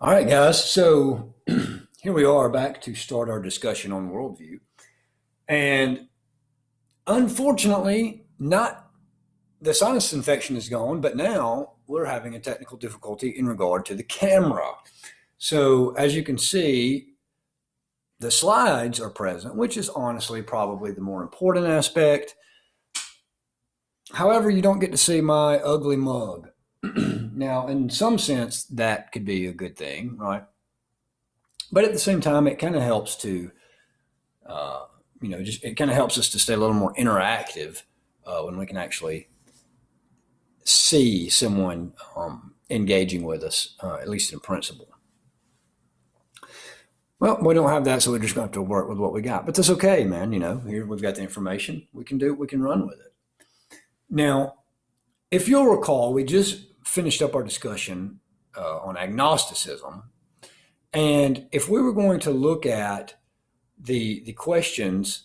All right, guys. So here we are back to start our discussion on worldview. And unfortunately, not the sinus infection is gone, but now we're having a technical difficulty in regard to the camera. So as you can see, the slides are present, which is honestly probably the more important aspect. However, you don't get to see my ugly mug. Now, in some sense, that could be a good thing, right? But at the same time, it kind of helps to uh, just it kind of helps us to stay a little more interactive when we can actually see someone engaging with us, at least in principle. Well, we don't have that, so we're just going to have to work with what we got. But that's okay, man. Here we've got the information. We can do it. We can run with it. Now, if you'll recall, we just finished up our discussion on agnosticism. And if we were going to look at the questions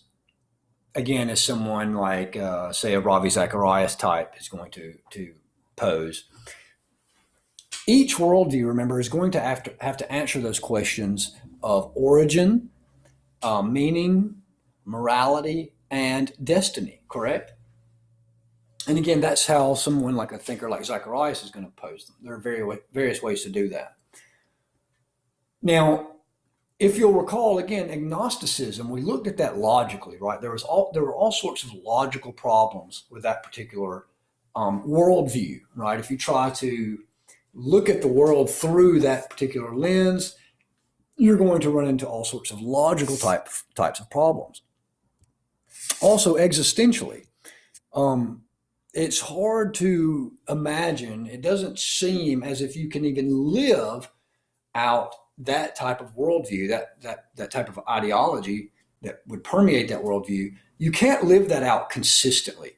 again, as someone like, say, a Ravi Zacharias type is going to pose, each worldview, remember, is going to have to answer those questions of origin, meaning, morality, and destiny, correct? And again, that's how someone like a thinker like Zacharias is going to pose them. There are various ways to do that. Now, if you'll recall, again, agnosticism, we looked at that logically, right? There were all sorts of logical problems with that particular worldview, right? If you try to look at the world through that particular lens, you're going to run into all sorts of logical types of problems. Also, existentially, it's hard to imagine. It doesn't seem as if you can even live out that type of worldview, that type of ideology that would permeate that worldview. You can't live that out consistently.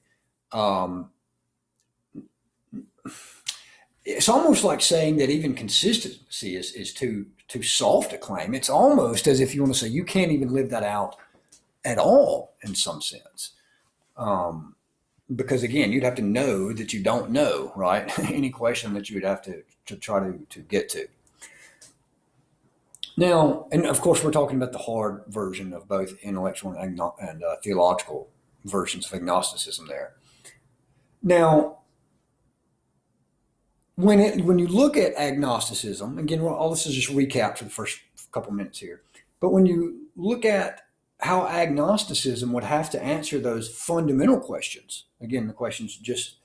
It's almost like saying that even consistency is too soft a claim. It's almost as if you want to say you can't even live that out at all in some sense. Because again, you'd have to know that you don't know, right? Any question that you would have to try to get to. Now, and of course, we're talking about the hard version of both intellectual and theological versions of agnosticism there. Now, when you look at agnosticism, again, all this is just recap for the first couple minutes here, but when you look at how agnosticism would have to answer those fundamental questions, again, the questions just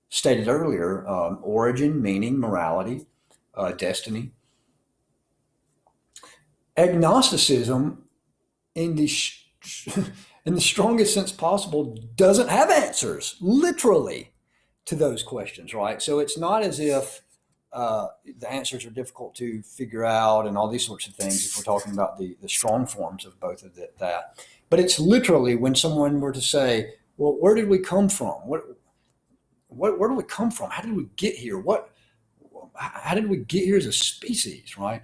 stated earlier, origin, meaning, morality, destiny. Agnosticism, in the in the strongest sense possible, doesn't have answers, literally, to those questions, right? So it's not as if the answers are difficult to figure out and all these sorts of things if we're talking about the strong forms of both of that. But it's literally when someone were to say, well, where did we come from? Where do we come from? How did we get here? How did we get here as a species, right?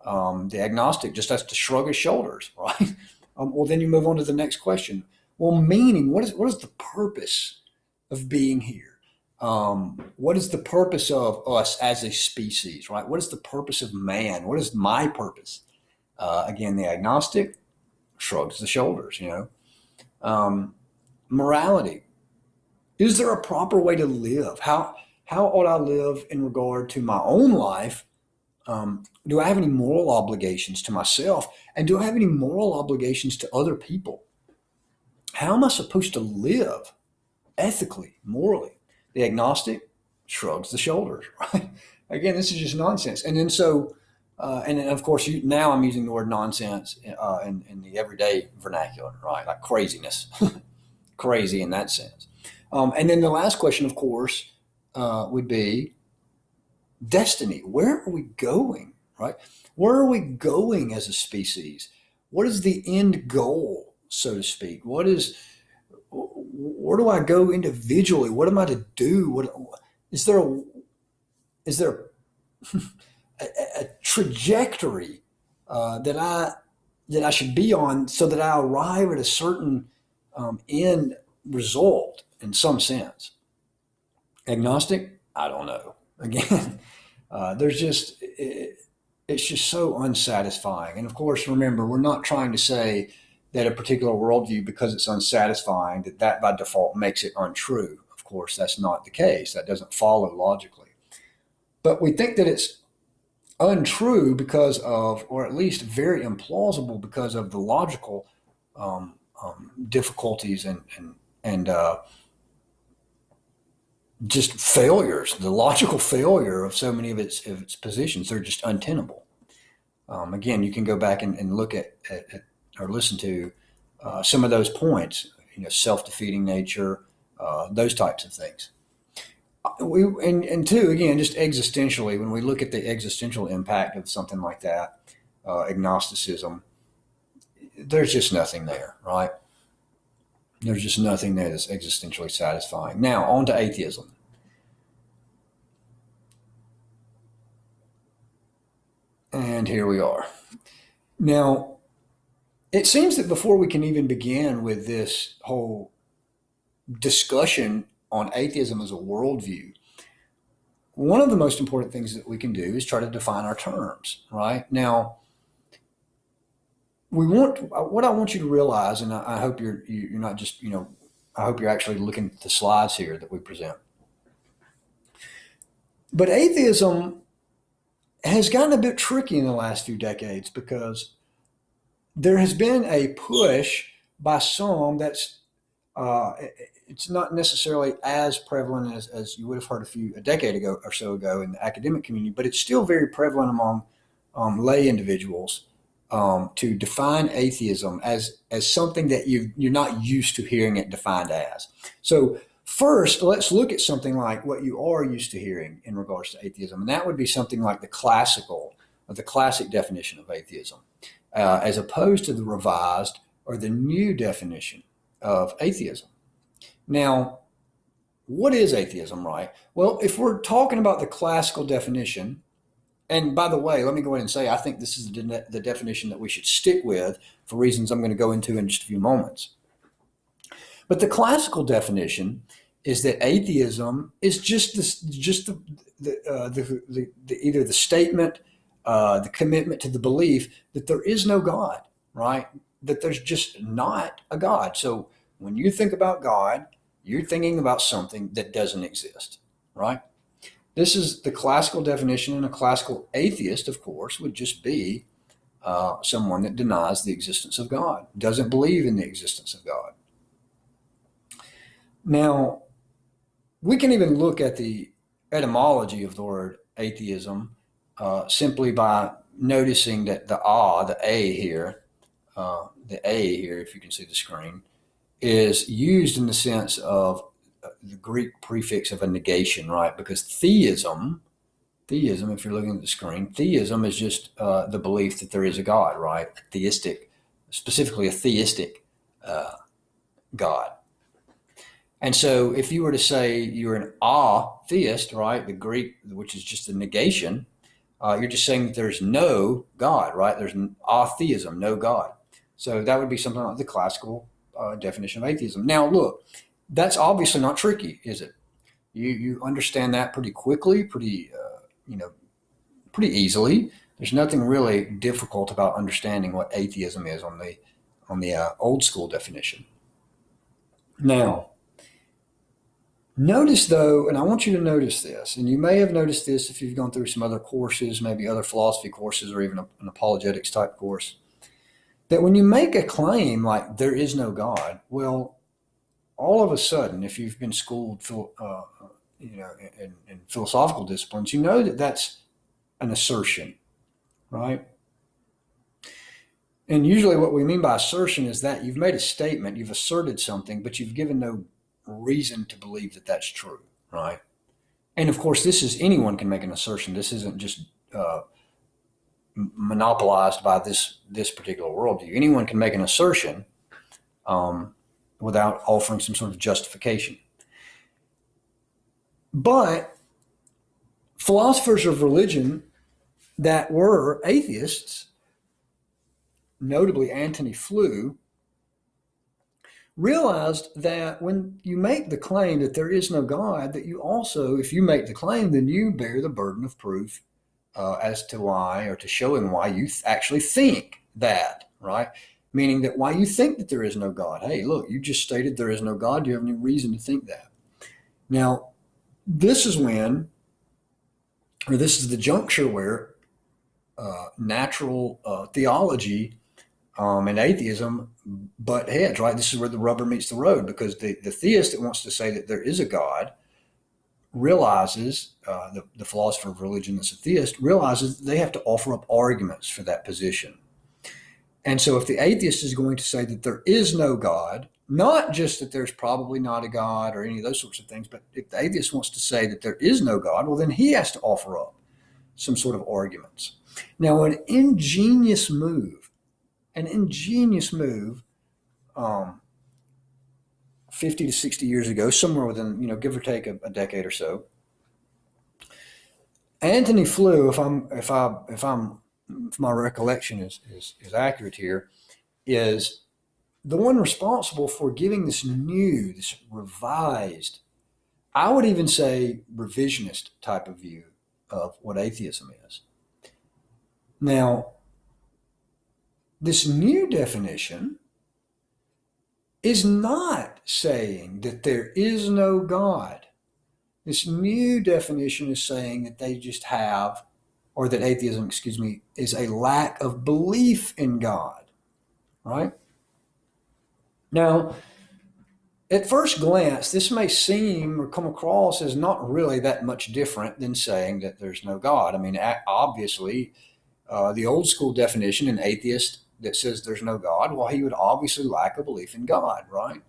The agnostic just has to shrug his shoulders, right? Well, then you move on to the next question. Well, meaning, what is the purpose of being here? What is the purpose of us as a species, right? What is the purpose of man? What is my purpose? Again, the agnostic shrugs the shoulders, Morality. Is there a proper way to live? How ought I live in regard to my own life? Do I have any moral obligations to myself? And do I have any moral obligations to other people? How am I supposed to live ethically, morally? The agnostic shrugs the shoulders, right? Again, this is just nonsense. And then and then of course, now I'm using the word nonsense in the everyday vernacular, right? Like craziness, crazy in that sense. And then the last question, of course, would be destiny. Where are we going, right? Where are we going as a species? What is the end goal, so to speak? Where do I go individually? What am I to do? Is there a trajectory that I should be on so that I arrive at a certain end result in some sense? Agnostic? I don't know. Again, there's just it's just so unsatisfying. And of course, remember, we're not trying to say that a particular worldview, because it's unsatisfying, that by default makes it untrue. Of course, that's not the case. That doesn't follow logically. But we think that it's untrue because of, or at least very implausible because of the logical difficulties and just failures, the logical failure of so many of its positions. They're just untenable. Again, you can go back and look at or listen to some of those points, self-defeating nature, those types of things. And two, again, just existentially, when we look at the existential impact of something like that, agnosticism, there's just nothing there, right? There's just nothing there that's existentially satisfying. Now, on to atheism. And here we are. Now, it seems that before we can even begin with this whole discussion on atheism as a worldview, one of the most important things that we can do is try to define our terms, right? Now, what I want you to realize, and I hope you're not just, I hope you're actually looking at the slides here that we present. But atheism has gotten a bit tricky in the last few decades because there has been a push by some that's it's not necessarily as prevalent as you would have heard a decade ago or so ago in the academic community, but it's still very prevalent among lay individuals to define atheism as something that you're not used to hearing it defined as. So first, let's look at something like what you are used to hearing in regards to atheism, and that would be something like the classic definition of atheism, as opposed to the revised or the new definition of atheism. Now, what is atheism, right? Well, if we're talking about the classical definition, and by the way, let me go ahead and say, I think this is the definition that we should stick with for reasons I'm going to go into in just a few moments. But the classical definition is that atheism is just either the statement, the commitment to the belief that there is no God, right? That there's just not a God. So when you think about God, you're thinking about something that doesn't exist, right? This is the classical definition, and a classical atheist, of course, would just be someone that denies the existence of God, doesn't believe in the existence of God. Now, we can even look at the etymology of the word atheism simply by noticing that the A here, if you can see the screen, is used in the sense of the Greek prefix of a negation, right? Because theism, if you're looking at the screen, theism is just the belief that there is a God, right? Specifically a theistic God. And so if you were to say you're an atheist, right, the Greek, which is just a negation, you're just saying that there's no God, right? There's atheism, no God. So that would be something like the classical definition of atheism. Now, look, that's obviously not tricky, is it? You understand that pretty quickly, pretty easily. There's nothing really difficult about understanding what atheism is on the old school definition. Now, notice though, and I want you to notice this, and you may have noticed this if you've gone through some other courses, maybe other philosophy courses or even an apologetics type course, that when you make a claim like there is no God, well, all of a sudden, if you've been schooled, in philosophical disciplines, you know that that's an assertion, right? And usually what we mean by assertion is that you've made a statement, you've asserted something, but you've given no reason to believe that that's true, right? And of course, anyone can make an assertion. This isn't just monopolized by this particular worldview. Anyone can make an assertion without offering some sort of justification. But philosophers of religion that were atheists, notably Antony Flew, realized that when you make the claim that there is no God, that you also, if you make the claim, then you bear the burden of proof as to why, or to showing why you actually think that, right? Meaning that why you think that there is no God. Hey, look, you just stated there is no God. Do you have any reason to think that? Now, this is when, or this is the juncture where natural theology and atheism butt heads, right? This is where the rubber meets the road, because the theist that wants to say that there is a God realizes, the philosopher of religion that's a theist, realizes that they have to offer up arguments for that position. And so if the atheist is going to say that there is no God, not just that there's probably not a God or any of those sorts of things, but if the atheist wants to say that there is no God, well, then he has to offer up some sort of arguments. Now, an ingenious move, um, 50 to 60 years ago, somewhere within, give or take a decade or so, Antony Flew, if my recollection is accurate here, is the one responsible for giving this revised, I would even say revisionist type of view of what atheism is. Now, this new definition is not saying that there is no God. This new definition is saying that they just have, or that atheism, is a lack of belief in God, right? Now, at first glance, this may seem or come across as not really that much different than saying that there's no God. I mean, obviously, the old school definition, an atheist that says there's no God, well, he would obviously lack a belief in God, right?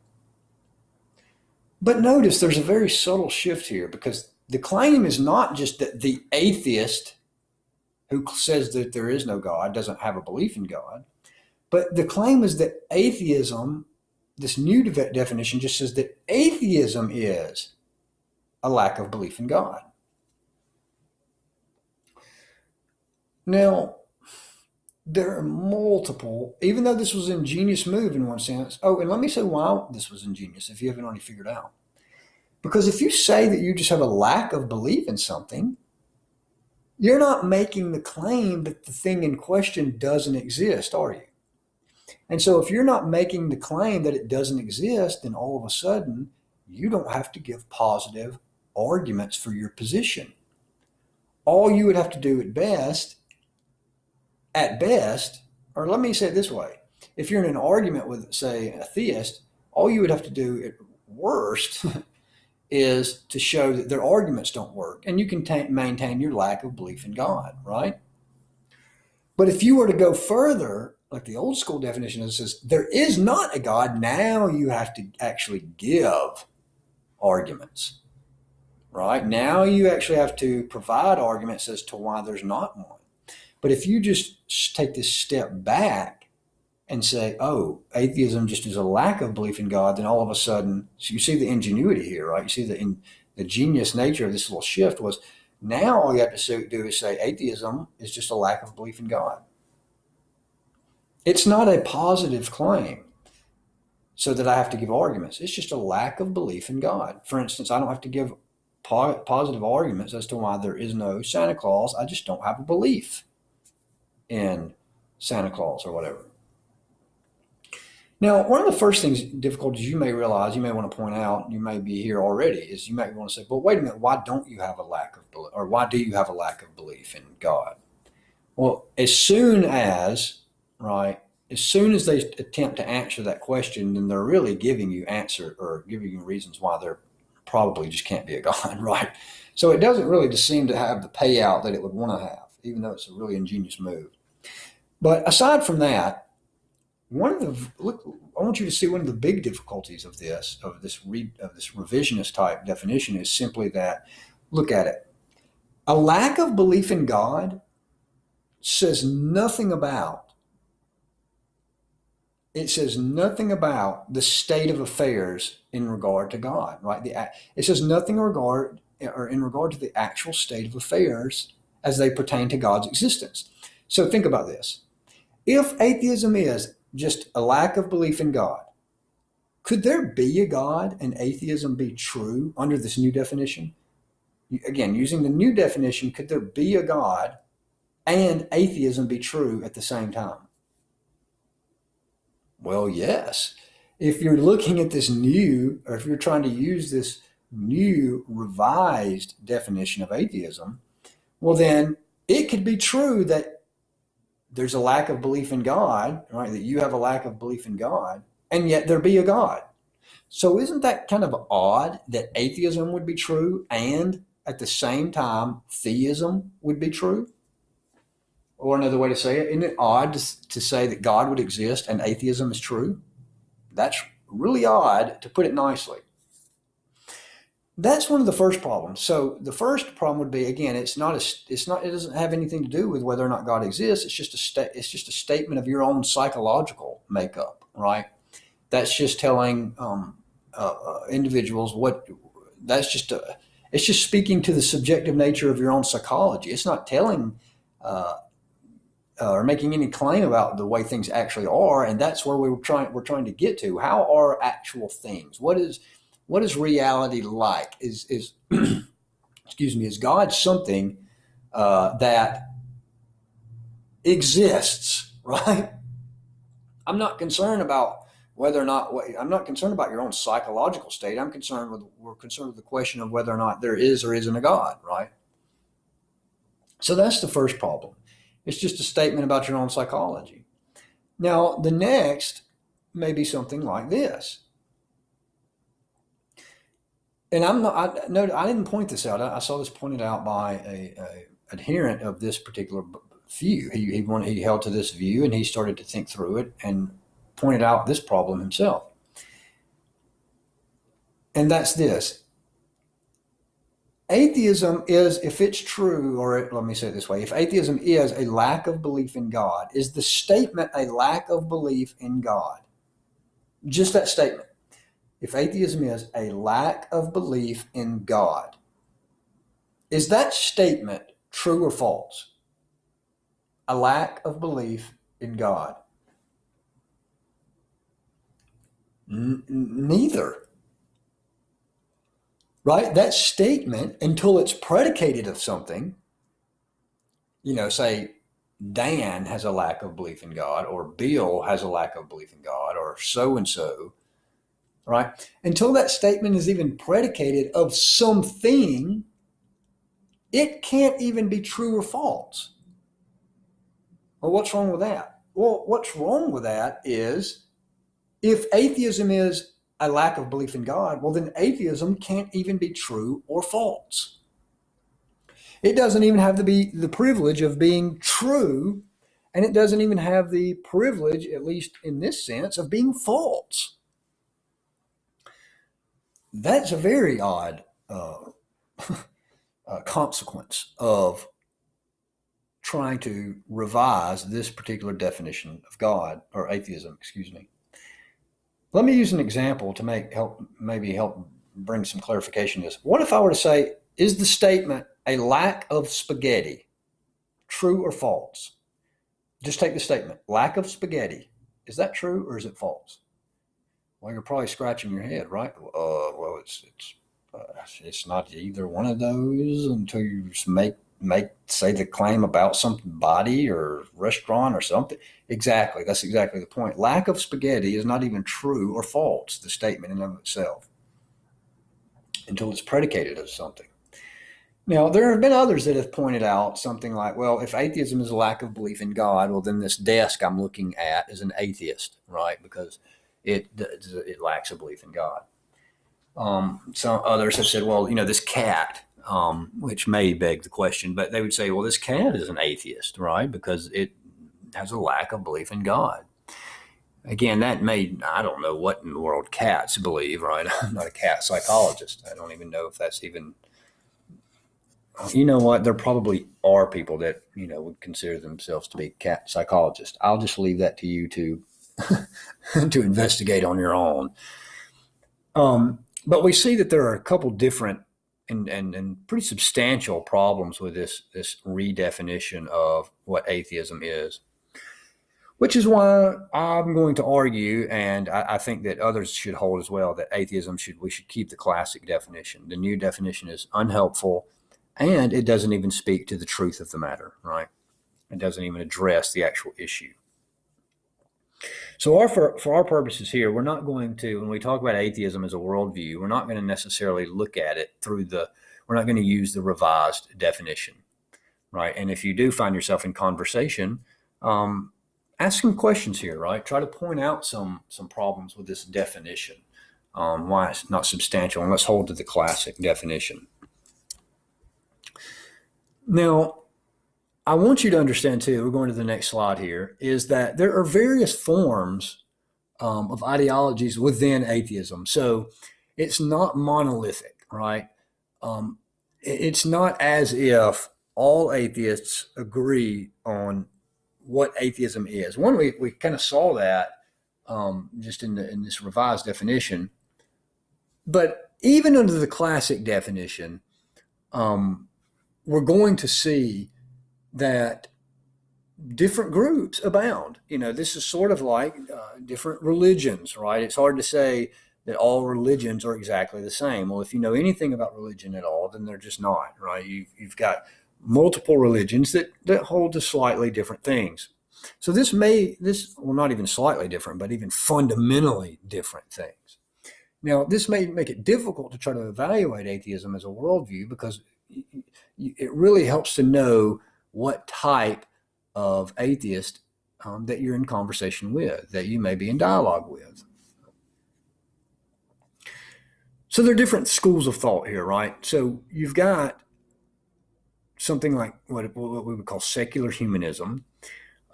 But notice there's a very subtle shift here, because the claim is not just that the atheist who says that there is no God doesn't have a belief in God, but the claim is that atheism, this new definition, just says that atheism is a lack of belief in God. Now, there are multiple, even though this was an ingenious move in one sense. Oh, and let me say why this was ingenious, if you haven't already figured out. Because if you say that you just have a lack of belief in something, you're not making the claim that the thing in question doesn't exist, are you? And so if you're not making the claim that it doesn't exist, then all of a sudden, you don't have to give positive arguments for your position. All you would have to do at best, or let me say it this way, if you're in an argument with, say, a theist, all you would have to do at worst is to show that their arguments don't work, and you can maintain your lack of belief in God, right? But if you were to go further, like the old school definition says, there is not a God, now you have to actually give arguments, right? Now you actually have to provide arguments as to why there's not one. But if you just take this step back and say, oh, atheism just is a lack of belief in God, then all of a sudden, so you see the ingenuity here, right? You see the genius nature of this little shift was, now all you have to do is say atheism is just a lack of belief in God. It's not a positive claim so that I have to give arguments. It's just a lack of belief in God. For instance, I don't have to give positive arguments as to why there is no Santa Claus. I just don't have a belief in Santa Claus or whatever. Now, one of the first difficulties you may realize, you may want to point out, you may be here already, is you might want to say, but wait a minute, why don't you have a lack of belief, or why do you have a lack of belief in God? Well, as soon as they attempt to answer that question, then they're really giving you reasons why there probably just can't be a God, right? So it doesn't really just seem to have the payout that it would want to have, even though it's a really ingenious move. But aside from that, I want you to see one of the big difficulties of this revisionist type definition is simply that, look at it. A lack of belief in God says nothing about the state of affairs in regard to God, right? It says nothing in regard to the actual state of affairs as they pertain to God's existence. So think about this. If atheism is just a lack of belief in God, could there be a God and atheism be true under this new definition? Again, using the new definition, could there be a God and atheism be true at the same time? Well, yes. If you're looking at this new, or if you're trying to use this new revised definition of atheism, well, then it could be true that there's a lack of belief in God, right? That you have a lack of belief in God, and yet there be a God. So isn't that kind of odd that atheism would be true and at the same time theism would be true? Or another way to say it, isn't it odd to say that God would exist and atheism is true? That's really odd, to put it nicely. That's one of the first problems. So the first problem would be, again, it doesn't have anything to do with whether or not God exists. It's just a statement of your own psychological makeup, right? That's just telling individuals what. It's just speaking to the subjective nature of your own psychology. It's not telling or making any claim about the way things actually are, and that's where we're trying to get to. How are actual things? What is reality like? Is excuse me? Is God something that exists? Right? I'm not concerned about whether or not. I'm not concerned about your own psychological state. We're concerned with the question of whether or not there is or isn't a God. Right? So that's the first problem. It's just a statement about your own psychology. Now, the next may be something like this. And I didn't point this out. I saw this pointed out by a adherent of this particular view. He held to this view, and he started to think through it and pointed out this problem himself. And that's this. Atheism is, if it's true, or let me say it this way, if atheism is a lack of belief in God, is the statement a lack of belief in God? Just that statement. If atheism is a lack of belief in God, is that statement true or false? A lack of belief in God? Neither. Right? That statement, until it's predicated of something, say Dan has a lack of belief in God, or Bill has a lack of belief in God, or so-and-so, right? Until that statement is even predicated of something, it can't even be true or false. Well, what's wrong with that? Well, what's wrong with that is, if atheism is a lack of belief in God, well, then atheism can't even be true or false. It doesn't even have the privilege of being true, and it doesn't even have the privilege, at least in this sense, of being false. That's a very odd consequence of trying to revise this particular definition of God, or atheism, excuse me. Let me use an example to maybe help bring some clarification to this. What if I were to say, is the statement a lack of spaghetti true or false? Just take the statement, lack of spaghetti. Is that true or is it false? Well, you're probably scratching your head, right? Well, it's not either one of those until you say the claim about somebody or restaurant or something. Exactly. That's exactly the point. Lack of spaghetti is not even true or false, the statement in and of itself, until it's predicated as something. Now, there have been others that have pointed out something like, well, if atheism is a lack of belief in God, well, then this desk I'm looking at is an atheist, right? Because it lacks a belief in God. Some others have said, well, this cat, which may beg the question, but they would say, well, this cat is an atheist, right? Because it has a lack of belief in God. Again, I don't know what in the world cats believe, right? I'm not a cat psychologist. I don't even know if that's even, you know what? There probably are people that, would consider themselves to be cat psychologists. I'll just leave that to you to, to investigate on your own. But we see that there are a couple different and pretty substantial problems with this redefinition of what atheism is, which is why I'm going to argue, and I think that others should hold as well, that we should keep the classic definition. The new definition is unhelpful, and it doesn't even speak to the truth of the matter, right? It doesn't even address the actual issue. So for our purposes here, we're not going to, when we talk about atheism as a worldview, we're not going to necessarily look at it we're not going to use the revised definition, right? And if you do find yourself in conversation, ask some questions here, right? Try to point out some problems with this definition, why it's not substantial, and let's hold to the classic definition. Now, I want you to understand too, we're going to the next slide here, is that there are various forms of ideologies within atheism. So it's not monolithic, right? It's not as if all atheists agree on what atheism is. One, we kind of saw that just in this revised definition. But even under the classic definition, we're going to see that different groups abound. This is sort of like different religions, right? It's hard to say that all religions are exactly the same. Well, if you know anything about religion at all, then they're just not, right? You've got multiple religions that hold to slightly different things. So not even slightly different, but even fundamentally different things. Now, this may make it difficult to try to evaluate atheism as a worldview because it really helps to know what type of atheist that you're in conversation with, that you may be in dialogue with. So there are different schools of thought here, right? So you've got something like what we would call secular humanism.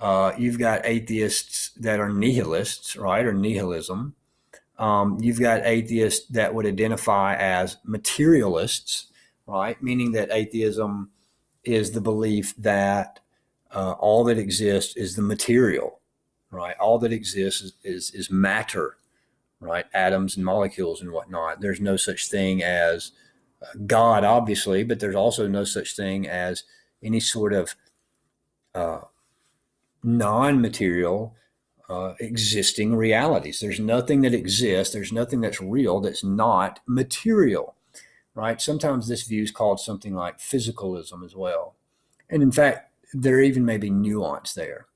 You've got atheists that are nihilists, right, or nihilism. You've got atheists that would identify as materialists, right, meaning that atheism is the belief that all that exists is the material, right? All that exists is matter, right? Atoms and molecules and whatnot. There's no such thing as God, obviously, but there's also no such thing as any sort of non-material existing realities. There's nothing that exists. There's nothing that's real that's not material, right? Sometimes this view is called something like physicalism as well. And in fact, there even may be nuance there.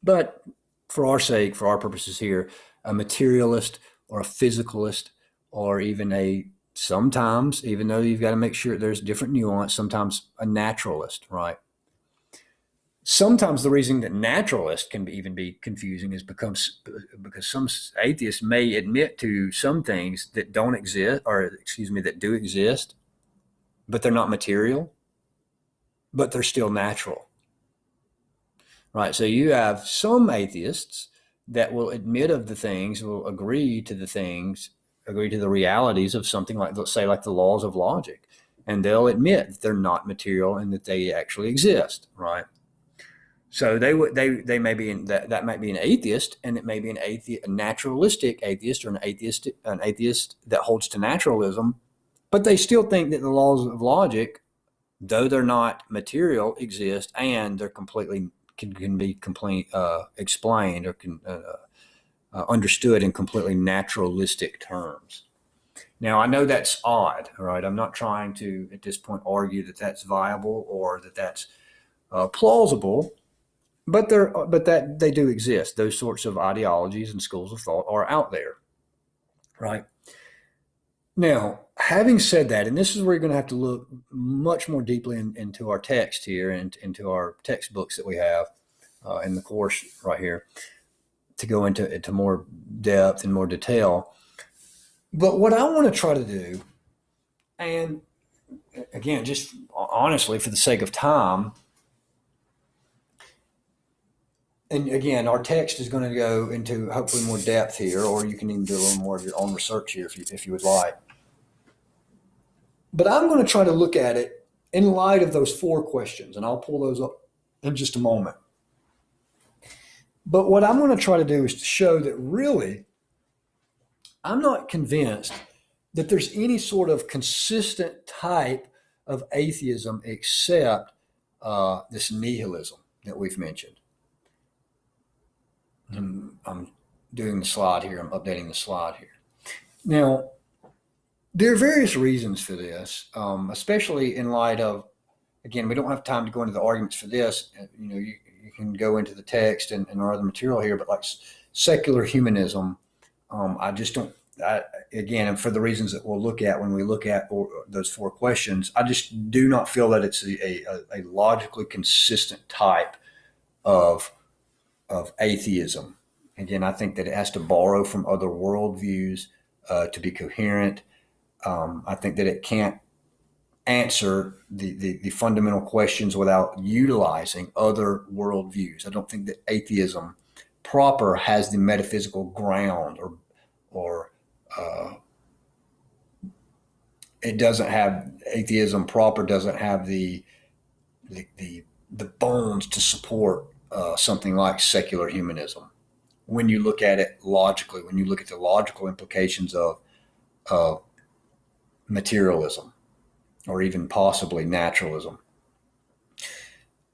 But for our sake, for our purposes here, a materialist or a physicalist or even sometimes, even though you've got to make sure there's different nuance, sometimes a naturalist, right? Sometimes the reason that naturalist can even be confusing is because some atheists may admit to some things that don't exist, that do exist, but they're not material, but they're still natural, right? So you have some atheists that will admit of the things, will agree to the realities of something like, let's say, like the laws of logic, and they'll admit that they're not material and that they actually exist, right? So they may be that might be an atheist, and it may be a naturalistic atheist, or an atheist that holds to naturalism, but they still think that the laws of logic, though they're not material, exist, and they're can be explained or understood in completely naturalistic terms. Now, I know that's odd, all right? I'm not trying to, at this point, argue that that's viable or that that's plausible, but that they do exist. Those sorts of ideologies and schools of thought are out there, right? Now, having said that, and this is where you're going to have to look much more deeply into our text here and into our textbooks that we have in the course right here to go into more depth and more detail. But what I want to try to do, and again, just honestly for the sake of time, and again, our text is going to go into hopefully more depth here, or you can even do a little more of your own research here if you would like. But I'm going to try to look at it in light of those 4 questions, and I'll pull those up in just a moment. But what I'm going to try to do is to show that really, I'm not convinced that there's any sort of consistent type of atheism except this nihilism that we've mentioned. And I'm doing the slide here. I'm updating the slide here. Now, there are various reasons for this, especially in light of again, we don't have time to go into the arguments for this. You can go into the text and our other material here, but like secular humanism, I just don't. Again, and for the reasons that we'll look at when we look at those four questions, I just do not feel that it's a logically consistent type of atheism. Again, I think that it has to borrow from other worldviews to be coherent. I think that it can't answer the fundamental questions without utilizing other worldviews. I don't think that atheism proper has the metaphysical ground, or it doesn't have atheism proper doesn't have the bones to support something like secular humanism. When you look at it logically, when you look at the logical implications of materialism, or even possibly naturalism.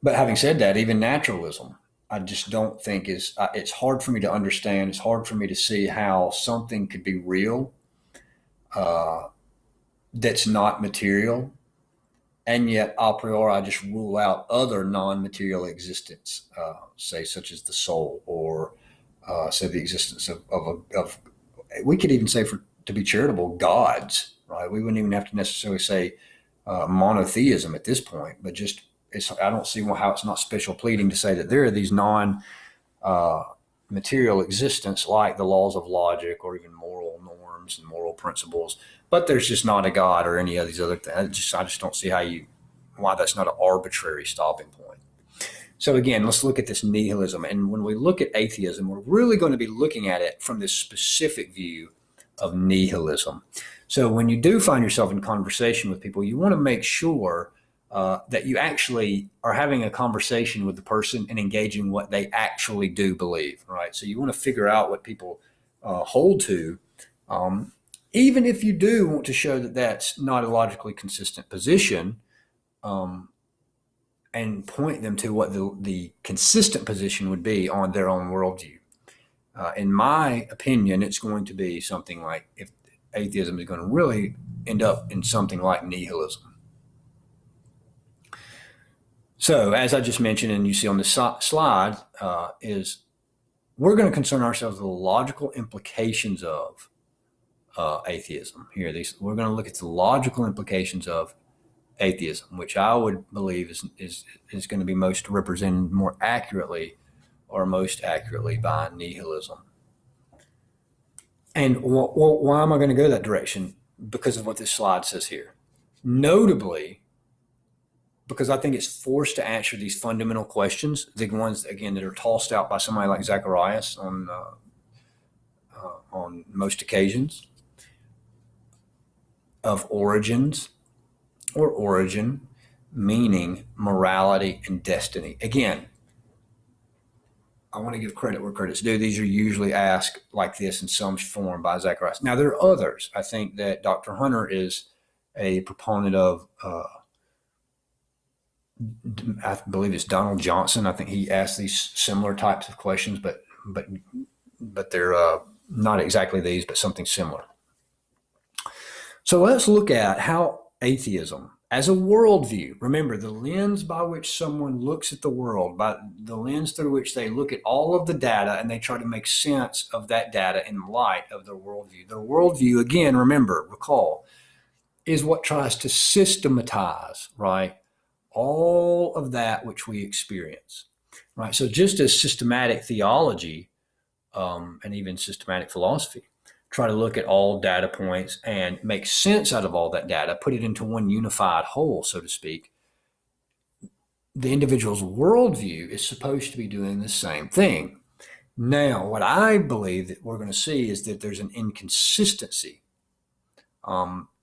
But having said that, even naturalism, I just don't think it's hard for me to understand. It's hard for me to see how something could be real uh, that's not material. And yet, a priori, I just rule out other non material existence, say, such as the soul, or say the existence of we could even say, for to be charitable, gods, right? We wouldn't even have to necessarily say monotheism at this point, but just I don't see how it's not special pleading to say that there are these non uh, material existence like the laws of logic or even moral norms and moral principles, but there's just not a God or any of these other things. I just don't see why that's not an arbitrary stopping point. So again, let's look at this nihilism. And when we look at atheism, we're really going to be looking at it from this specific view of nihilism. So when you do find yourself in conversation with people, you want to make sure that you actually are having a conversation with the person and engaging what they actually do believe, right? So you want to figure out what people hold to, even if you do want to show that that's not a logically consistent position, um, and point them to what the consistent position would be on their own worldview. In my opinion, it's going to be something like, if atheism is going to really end up in something like nihilism. So, as I just mentioned, and you see on this slide, is we're going to concern ourselves with the logical implications of atheism. Here, we're going to look at the logical implications of atheism, which I would believe is going to be most represented more accurately, or most accurately, by nihilism. And why am I going to go that direction? Because of what this slide says here. Notably, because I think it's forced to answer these fundamental questions, the ones, again, that are tossed out by somebody like Zacharias on most occasions, of origins, or origin, meaning, morality, and destiny. Again, I want to give credit where credit's due. These are usually asked like this in some form by Zacharias. Now, there are others. I think that Dr. Hunter is a proponent of, I believe it's Donald Johnson. I think he asked these similar types of questions, but they're not exactly these, but something similar. So let's look at how atheism, as a worldview, remember the lens by which someone looks at the world, by the lens through which they look at all of the data and they try to make sense of that data in light of their worldview. Their worldview, again, recall, is what tries to systematize, right, all of that which we experience, right? So just as systematic theology and even systematic philosophy try to look at all data points and make sense out of all that data, put it into one unified whole, so to speak, the individual's worldview is supposed to be doing the same thing. Now, what I believe that we're going to see is that there's an inconsistency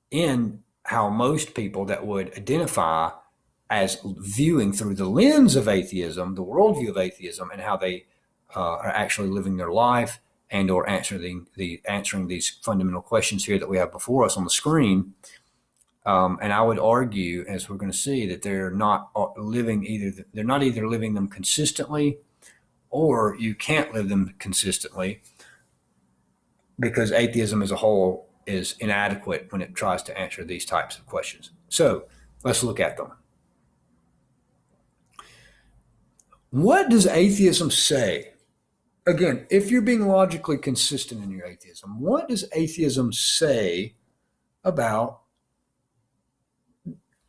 in how most people that would identify as viewing through the lens of atheism, the worldview of atheism, and how they are actually living their life and or answering these fundamental questions here that we have before us on the screen. And I would argue, as we're going to see, that they're not either living them consistently, or you can't live them consistently, because atheism as a whole is inadequate when it tries to answer these types of questions. So let's look at them. What does atheism say? Again, if you're being logically consistent in your atheism, what does atheism say about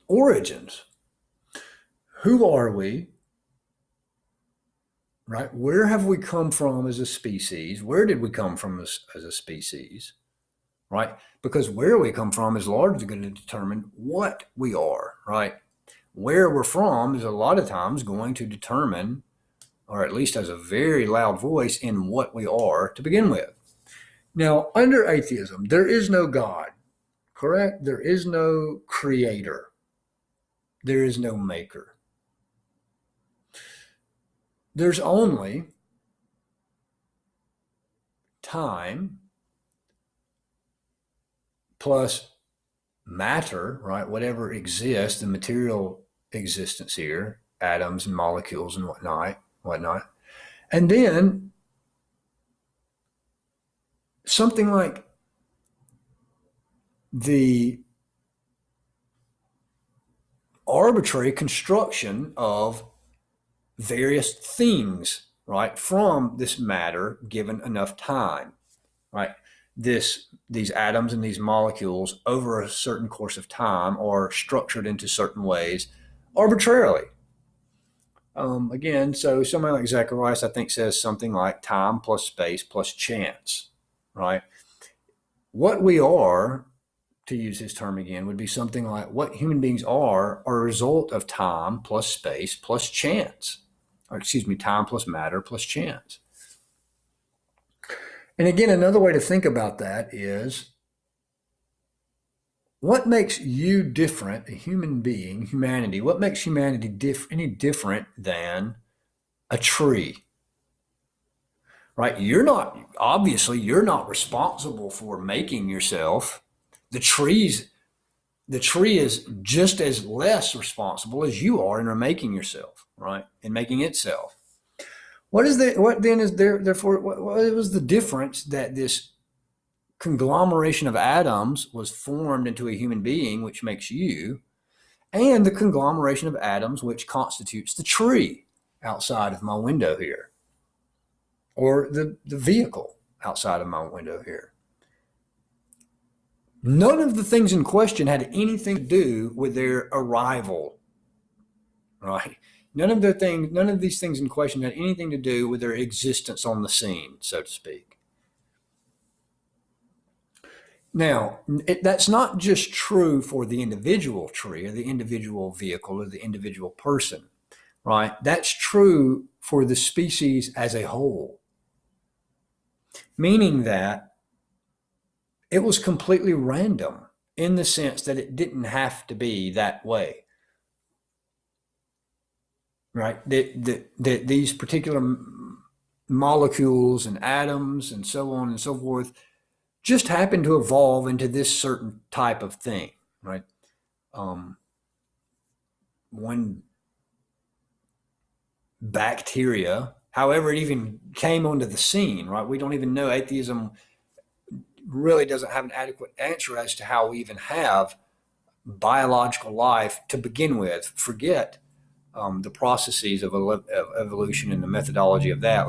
origins? Who are we? Right? Where have we come from as a species? Where did we come from as a species? Right? Because where we come from is largely going to determine what we are, right? Where we're from is a lot of times going to determine, or at least has a very loud voice in what we are to begin with. Now, under atheism, there is no God, correct? There is no creator. There is no maker. There's only time plus matter, right? Whatever exists, the material existence here, atoms and molecules and whatnot. And then something like the arbitrary construction of various things, right, from this matter given enough time, right? These atoms and these molecules over a certain course of time are structured into certain ways arbitrarily. Again, so somebody like Zacharias, I think, says something like time plus space plus chance, right? What we are, to use his term again, would be something like what human beings are a result of time plus space plus chance, or excuse me, time plus matter plus chance. And again, another way to think about that is what makes you different, a human being, humanity, what makes humanity any different than a tree? Right? Obviously, you're not responsible for making yourself. The tree is just as less responsible as you are in making yourself, right? In making itself. What then is there, therefore, what was the difference that this conglomeration of atoms was formed into a human being, which makes you, and the conglomeration of atoms, which constitutes the tree outside of my window here, or the vehicle outside of my window here? None of the things in question had anything to do with their arrival, right? None of these things in question had anything to do with their existence on the scene, so to speak. Now, that's not just true for the individual tree or the individual vehicle or the individual person, right? That's true for the species as a whole, meaning that it was completely random in the sense that it didn't have to be that way. Right? That these particular molecules and atoms and so on and so forth just happen to evolve into this certain type of thing, right? When bacteria, however it even came onto the scene, right? We don't even know. Atheism really doesn't have an adequate answer as to how we even have biological life to begin with. Forget the processes of evolution and the methodology of that.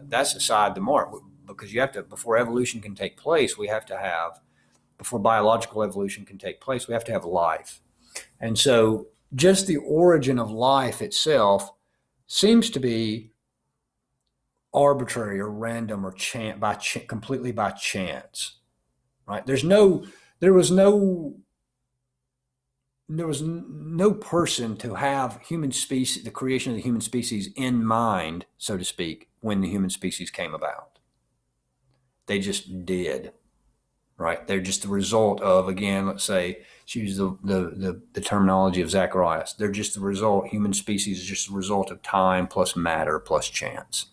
That's aside the mark, because you have to, before evolution can take place, before biological evolution can take place, we have to have life. And so just the origin of life itself seems to be arbitrary or random or completely by chance, right? There was no person to have the creation of the human species in mind, so to speak, when the human species came about. They just did, right? They're just the result of, again, let's say, use the terminology of Zacharias. They're just the result. Human species is just the result of time plus matter plus chance.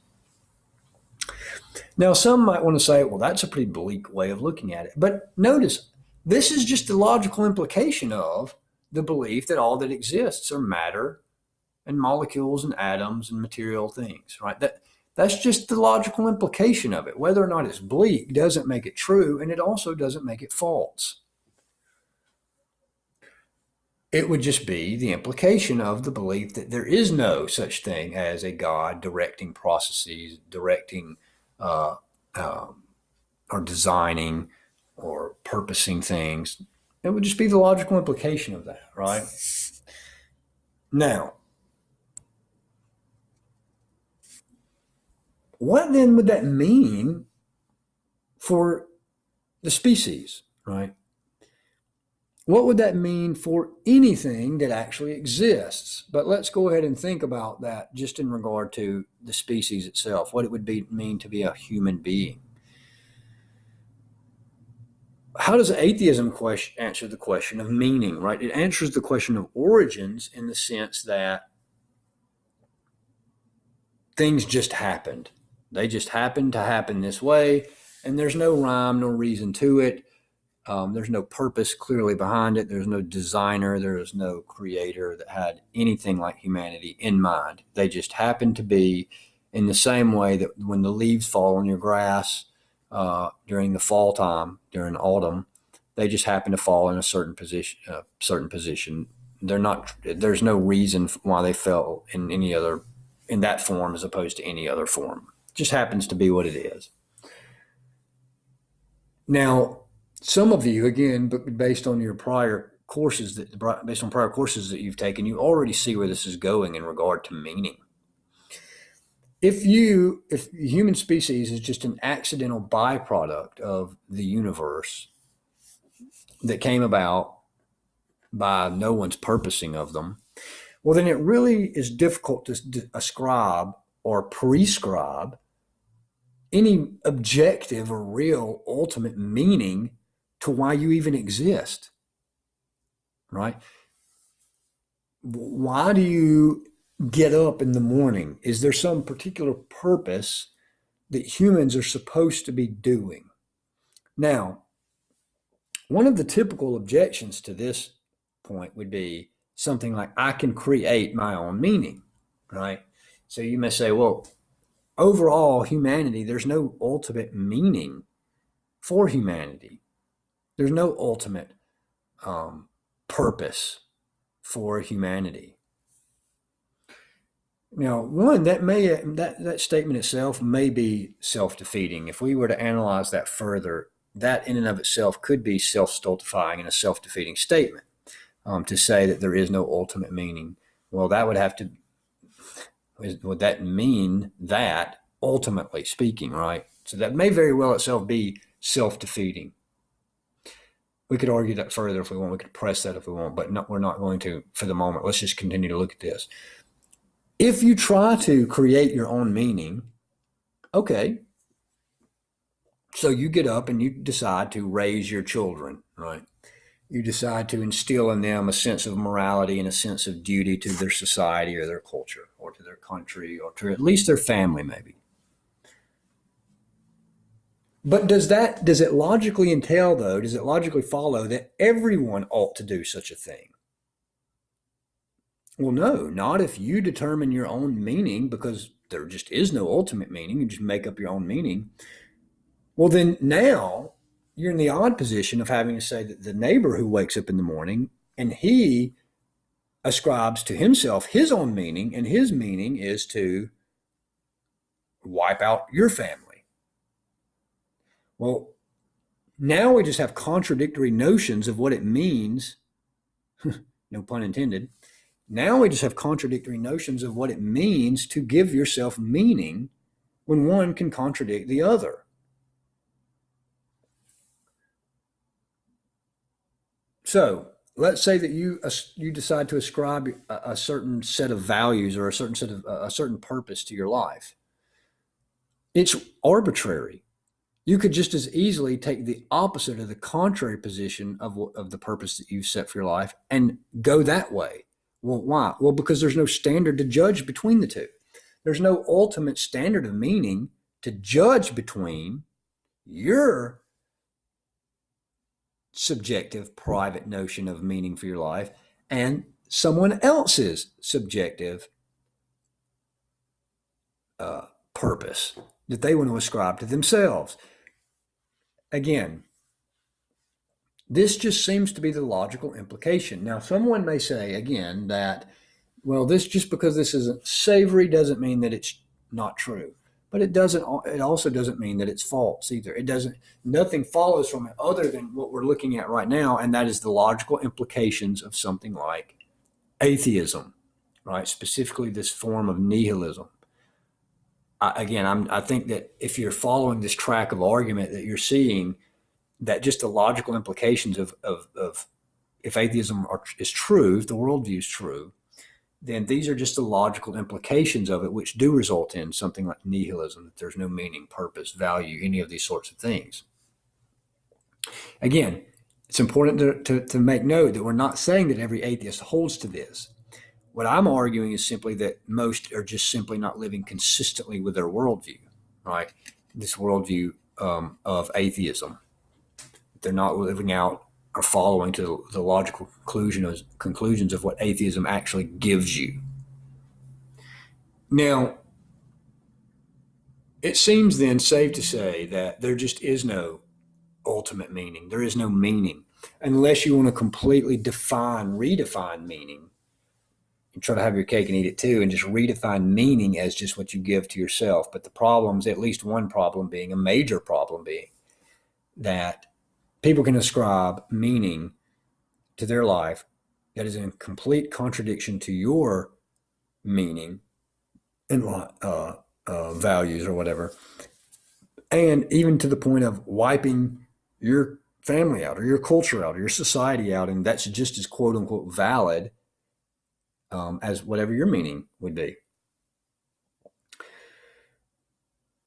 Now, some might want to say, well, that's a pretty bleak way of looking at it. But notice, this is just the logical implication of the belief that all that exists are matter and molecules and atoms and material things, right? That's just the logical implication of it. Whether or not it's bleak doesn't make it true, and it also doesn't make it false. It would just be the implication of the belief that there is no such thing as a God directing processes, directing uh, um, or designing or purposing things. It would just be the logical implication of that, right? Now, what then would that mean for the species, right? What would that mean for anything that actually exists? But let's go ahead and think about that just in regard to the species itself, what it would mean to be a human being. How does atheism answer the question of meaning, right? It answers the question of origins in the sense that things just happened. They just happened to happen this way, and there's no rhyme, no reason to it. There's no purpose clearly behind it. There's no designer. There is no creator that had anything like humanity in mind. They just happen to be in the same way that when the leaves fall on your grass during the fall time, during autumn, they just happen to fall in a certain position. Certain position. They're not. There's no reason why they fell in any other in that form as opposed to any other form. It just happens to be what it is. Now, some of you, again, based on your prior courses based on prior courses that you've taken, you already see where this is going in regard to meaning. If the human species is just an accidental byproduct of the universe that came about by no one's purposing of them, well, then it really is difficult to ascribe or prescribe any objective or real ultimate meaning to why you even exist, right? Why do you get up in the morning? Is there some particular purpose that humans are supposed to be doing? Now, one of the typical objections to this point would be something like, I can create my own meaning, right? So you may say, well, overall, humanity, there's no ultimate meaning for humanity. There's no ultimate purpose for humanity. Now, one that statement itself may be self-defeating. If we were to analyze that further, that in and of itself could be self-stultifying and a self-defeating statement. To say that there is no ultimate meaning, well, that would that mean that ultimately speaking, right? So that may very well itself be self-defeating. We could argue that further if we want. We could press that if we want, but we're not going to for the moment. Let's just continue to look at this. If you try to create your own meaning, okay, so you get up and you decide to raise your children, right? You decide to instill in them a sense of morality and a sense of duty to their society or their culture or to their country or to at least their family, maybe. But does it logically entail, though, does it logically follow that everyone ought to do such a thing? Well, no, not if you determine your own meaning, because there just is no ultimate meaning. You just make up your own meaning. Well, then now you're in the odd position of having to say that the neighbor who wakes up in the morning and he ascribes to himself his own meaning, and his meaning is to wipe out your family. Well, now we just have contradictory notions of what it means, no pun intended. Now we just have contradictory notions of what it means to give yourself meaning when one can contradict the other. So let's say that you decide to ascribe a certain set of values or a certain purpose to your life. It's arbitrary. You could just as easily take the opposite of the contrary position of the purpose that you've set for your life and go that way. Well, why? Well, because there's no standard to judge between the two. There's no ultimate standard of meaning to judge between your subjective, private notion of meaning for your life and someone else's subjective purpose that they want to ascribe to themselves. Again, This just seems to be the logical implication. Now, someone may say again that, well, this just because this isn't savory doesn't mean that it's not true. But it doesn't. It also doesn't mean that it's false either. It doesn't. Nothing follows from it other than what we're looking at right now, and that is the logical implications of something like atheism, right? Specifically, this form of nihilism. I think that if you're following this track of argument, that you're seeing that just the logical implications of if atheism is true, if the worldview is true, then these are just the logical implications of it, which do result in something like nihilism, that there's no meaning, purpose, value, any of these sorts of things. Again, it's important to make note that we're not saying that every atheist holds to this. What I'm arguing is simply that most are just simply not living consistently with their worldview, right? This worldview of atheism. They're not living out or following to the logical conclusions of what atheism actually gives you. Now, it seems then safe to say that there just is no ultimate meaning. There is no meaning unless you want to completely redefine meaning. You try to have your cake and eat it too, and just redefine meaning as just what you give to yourself. But the problems, at least one problem being, a major problem being, that people can ascribe meaning to their life that is in complete contradiction to your meaning and values or whatever, and even to the point of wiping your family out or your culture out or your society out, and that's just as quote unquote valid as whatever your meaning would be.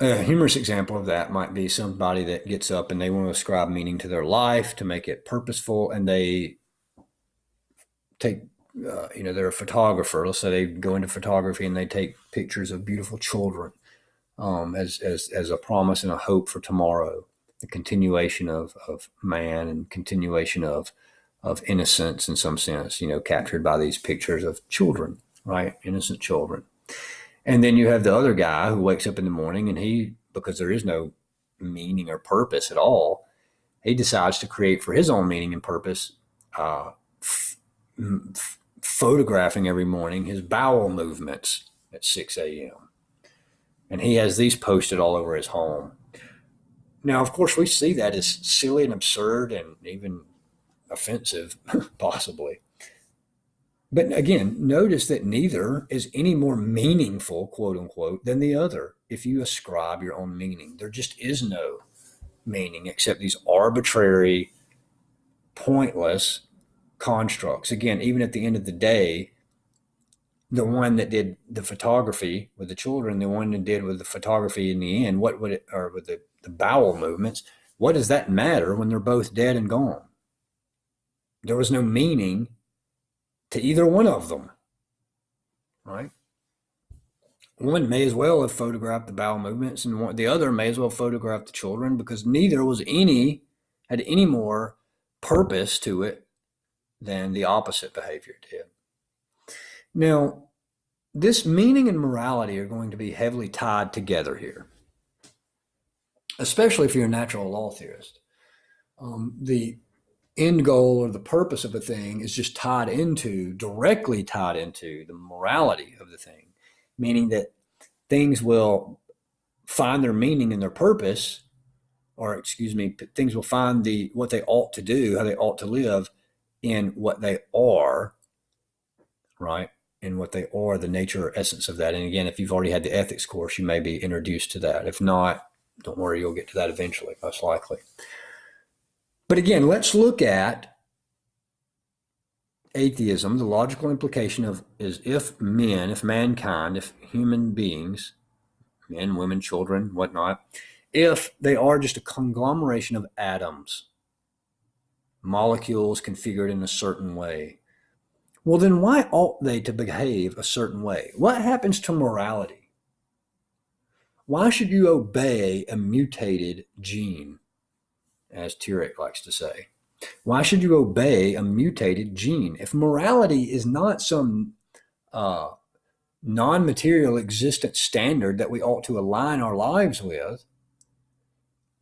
A humorous example of that might be somebody that gets up and they want to ascribe meaning to their life to make it purposeful, and they take, they're a photographer. Let's say they go into photography and they take pictures of beautiful children as a promise and a hope for tomorrow, the continuation of man and continuation of innocence in some sense, captured by these pictures of children, right? Innocent children. And then you have the other guy who wakes up in the morning and because there is no meaning or purpose at all, he decides to create for his own meaning and purpose, photographing every morning his bowel movements at 6 a.m. And he has these posted all over his home. Now, of course, we see that as silly and absurd and even offensive, possibly. But again, notice that neither is any more meaningful, quote unquote, than the other. If you ascribe your own meaning, there just is no meaning except these arbitrary, pointless constructs. Again, even at the end of the day, the one that did the photography with the children, the one that did with the photography in the end, what would it, or with the bowel movements, what does that matter when they're both dead and gone? There was no meaning to either one of them, right? One may as well have photographed the bowel movements, and the other may as well photograph the children, because neither had any more purpose to it than the opposite behavior did. Now, this meaning and morality are going to be heavily tied together here, especially if you're a natural law theorist. The end goal or the purpose of a thing is just directly tied into the morality of the thing, meaning that things will find their meaning and their purpose, things will find what they ought to do, how they ought to live in what they are, right? In what they are, the nature or essence of that. And again, if you've already had the ethics course, you may be introduced to that. If not, don't worry, you'll get to that eventually, most likely. But again, let's look at atheism. The logical implication is if mankind, if human beings, men, women, children, whatnot, if they are just a conglomeration of atoms, molecules configured in a certain way, well, then why ought they to behave a certain way? What happens to morality? Why should you obey a mutated gene, as Turek likes to say? Why should you obey a mutated gene? If morality is not some non-material existent standard that we ought to align our lives with,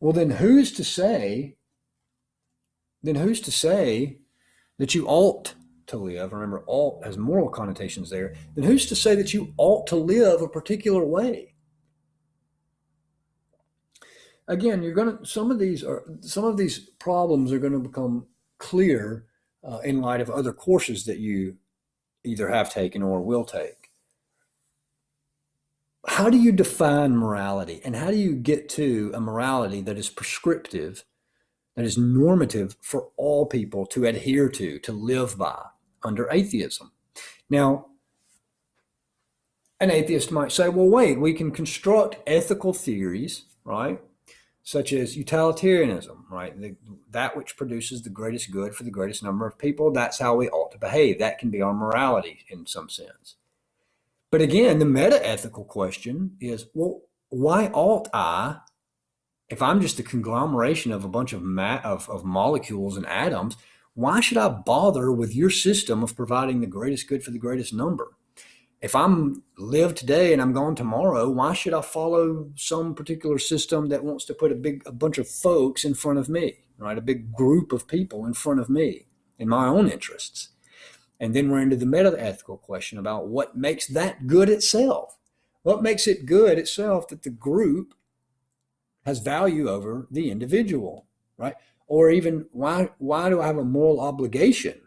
well, then who's to say then who's to say that you ought to live? Remember, ought has moral connotations there. Then who's to say that you ought to live a particular way? Again, you're going to some of these problems are going to become clear in light of other courses that you either have taken or will take. How do you define morality, and how do you get to a morality that is prescriptive, that is normative for all people to adhere to live by under atheism? Now, an atheist might say, well, wait, we can construct ethical theories, right? Such as utilitarianism, right? That which produces the greatest good for the greatest number of people, that's how we ought to behave. That can be our morality in some sense. But again, the meta-ethical question is, well, why ought I, if I'm just a conglomeration of a bunch of molecules and atoms, why should I bother with your system of providing the greatest good for the greatest number? If I'm live today and I'm gone tomorrow, why should I follow some particular system that wants to put a bunch of folks in front of me, right? A big group of people in front of me in my own interests. And then we're into the meta-ethical question about what makes that good itself. What makes it good itself that the group has value over the individual, right? Or even why do I have a moral obligation?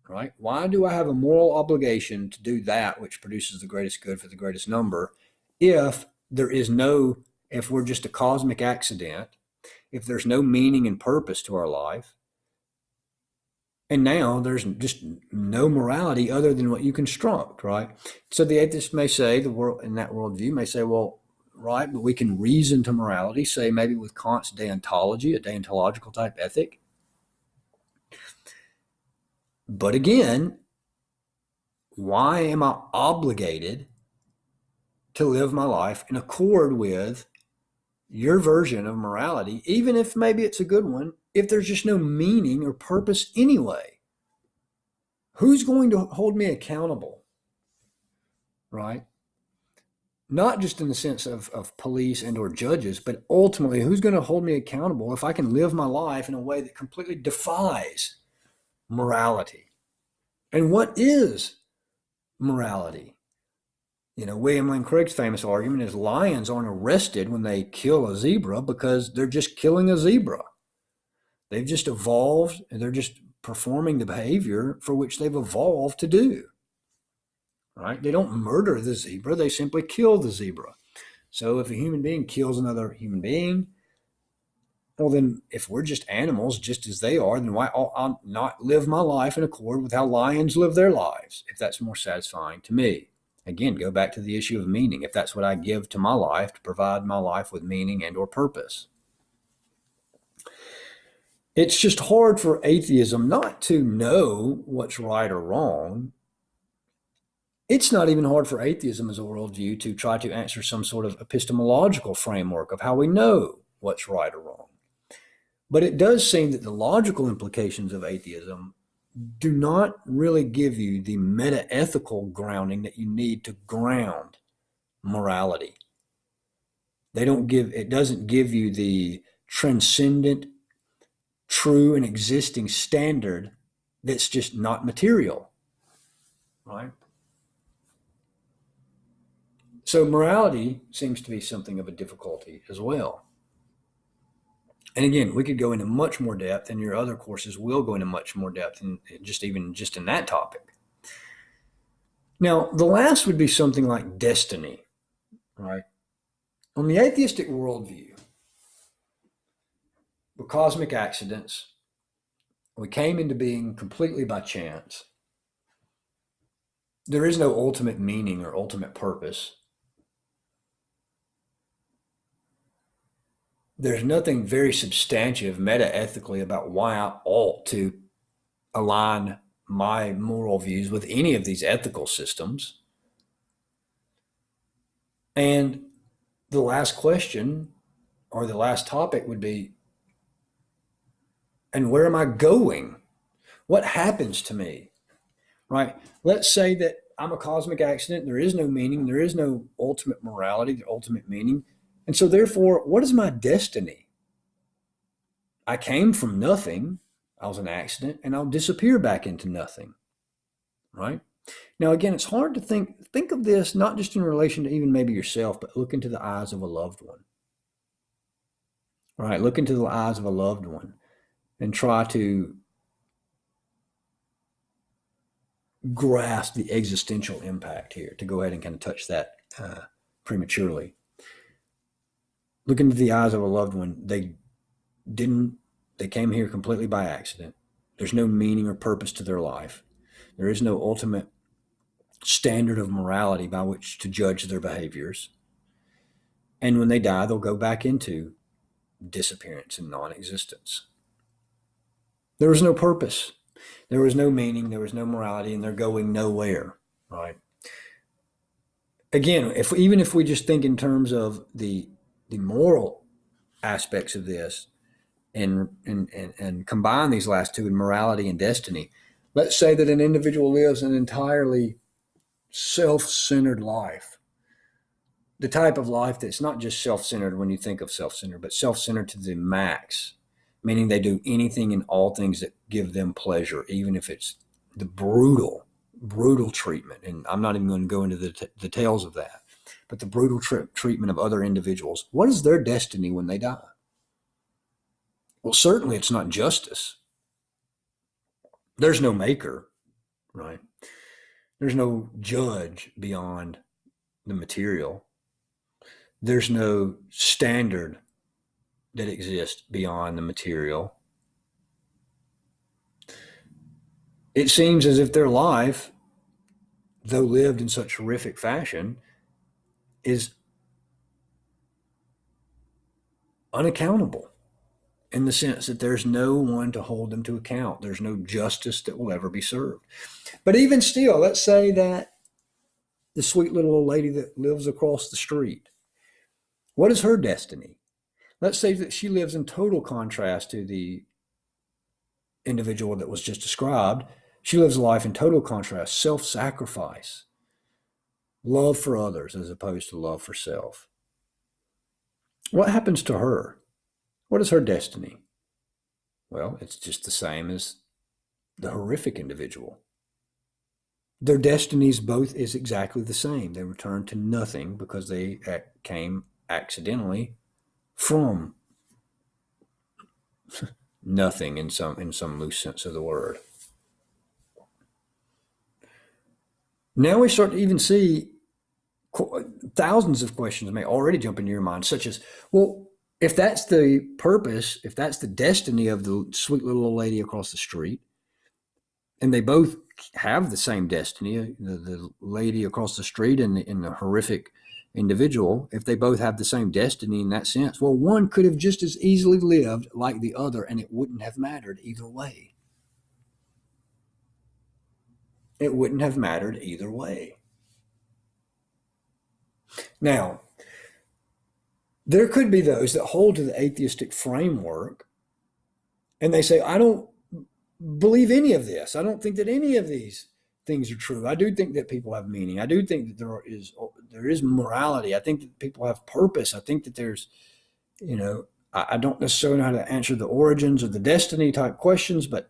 Right? Why do I have a moral obligation to do that which produces the greatest good for the greatest number if we're just a cosmic accident, if there's no meaning and purpose to our life, and now there's just no morality other than what you construct, right? So the atheist may say, the world in that worldview may say, well, right, but we can reason to morality, say maybe with Kant's deontology, a deontological type ethic. But again, why am I obligated to live my life in accord with your version of morality, even if maybe it's a good one, if there's just no meaning or purpose anyway? Who's going to hold me accountable, right? Not just in the sense of police and or judges, but ultimately, who's going to hold me accountable if I can live my life in a way that completely defies morality? And what is morality? William Lane Craig's famous argument is lions aren't arrested when they kill a zebra because they're just killing a zebra. They've just evolved and they're just performing the behavior for which they've evolved to do. Right? They don't murder the zebra, they simply kill the zebra. So if a human being kills another human being, well, then if we're just animals just as they are, then why ought I not live my life in accord with how lions live their lives, if that's more satisfying to me? Again, go back to the issue of meaning, if that's what I give to my life to provide my life with meaning and or purpose. It's just hard for atheism not to know what's right or wrong. It's not even hard for atheism as a worldview to try to answer some sort of epistemological framework of how we know what's right or wrong. But it does seem that the logical implications of atheism do not really give you the meta-ethical grounding that you need to ground morality. It doesn't give you the transcendent, true and existing standard that's just not material, right? So morality seems to be something of a difficulty as well. And again, we could go into much more depth, and your other courses will go into much more depth, and just in that topic. Now, the last would be something like destiny, right? On the atheistic worldview, we're cosmic accidents. We came into being completely by chance. There is no ultimate meaning or ultimate purpose. There's nothing very substantive meta-ethically about why I ought to align my moral views with any of these ethical systems. And the last question or the last topic would be, and where am I going? What happens to me, right? Let's say that I'm a cosmic accident. There is no meaning. There is no ultimate morality, the ultimate meaning. And so therefore, what is my destiny? I came from nothing. I was an accident, and I'll disappear back into nothing, right? Now, again, it's hard to think of this not just in relation to even maybe yourself, but look into the eyes of a loved one, right? Look into the eyes of a loved one and try to grasp the existential impact here, to go ahead and kind of touch that prematurely. Look into the eyes of a loved one. They came here completely by accident. There's no meaning or purpose to their life. There is no ultimate standard of morality by which to judge their behaviors. And when they die, they'll go back into disappearance and non-existence. There was no purpose. There was no meaning. There was no morality, and they're going nowhere, right? Again, even if we just think in terms of the moral aspects of this, and combine these last two in morality and destiny, let's say that an individual lives an entirely self-centered life, the type of life that's not just self-centered when you think of self-centered, but self-centered to the max, meaning they do anything and all things that give them pleasure, even if it's the brutal treatment. And I'm not even going to go into the details of that, but the brutal treatment of other individuals. What is their destiny when they die? Well, certainly it's not justice. There's no maker, right? There's no judge beyond the material. There's no standard that exists beyond the material. It seems as if their life, though lived in such horrific fashion, is unaccountable, in the sense that there's no one to hold them to account. There's no justice that will ever be served. But even still, let's say that the sweet little old lady that lives across the street, what is her destiny? Let's say that she lives in total contrast to the individual that was just described. She lives a life in total contrast, self-sacrifice, love for others as opposed to love for self. What happens to her? What is her destiny? Well, it's just the same as the horrific individual. Their destinies both is exactly the same. They return to nothing because they came accidentally from nothing in some loose sense of the word. Now we start to even see thousands of questions may already jump into your mind, such as, well, if that's the purpose, if that's the destiny of the sweet little old lady across the street, and they both have the same destiny, the lady across the street and the horrific individual, if they both have the same destiny in that sense, well, one could have just as easily lived like the other, and it wouldn't have mattered either way. It wouldn't have mattered either way. Now, there could be those that hold to the atheistic framework and they say, I don't believe any of this. I don't think that any of these things are true. I do think that people have meaning. I do think that there is morality. I think that people have purpose. I think that there's, I don't necessarily know how to answer the origins or the destiny type questions, but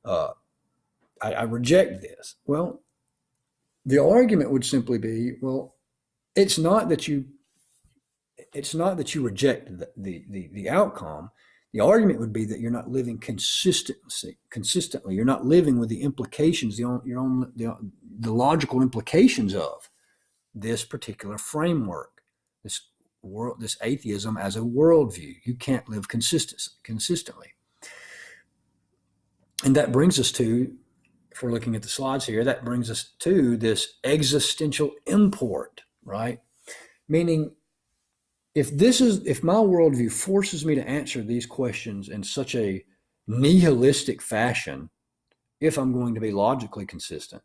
I reject this. Well, the argument would simply be, well, it's not that you reject the outcome. The argument would be that you're not living consistently. You're not living with the implications, the logical implications of this particular framework, this atheism as a worldview. You can't live consistently. And that brings us to, if we're looking at the slides here, that brings us to this existential import, right? Meaning, if my worldview forces me to answer these questions in such a nihilistic fashion, if I'm going to be logically consistent,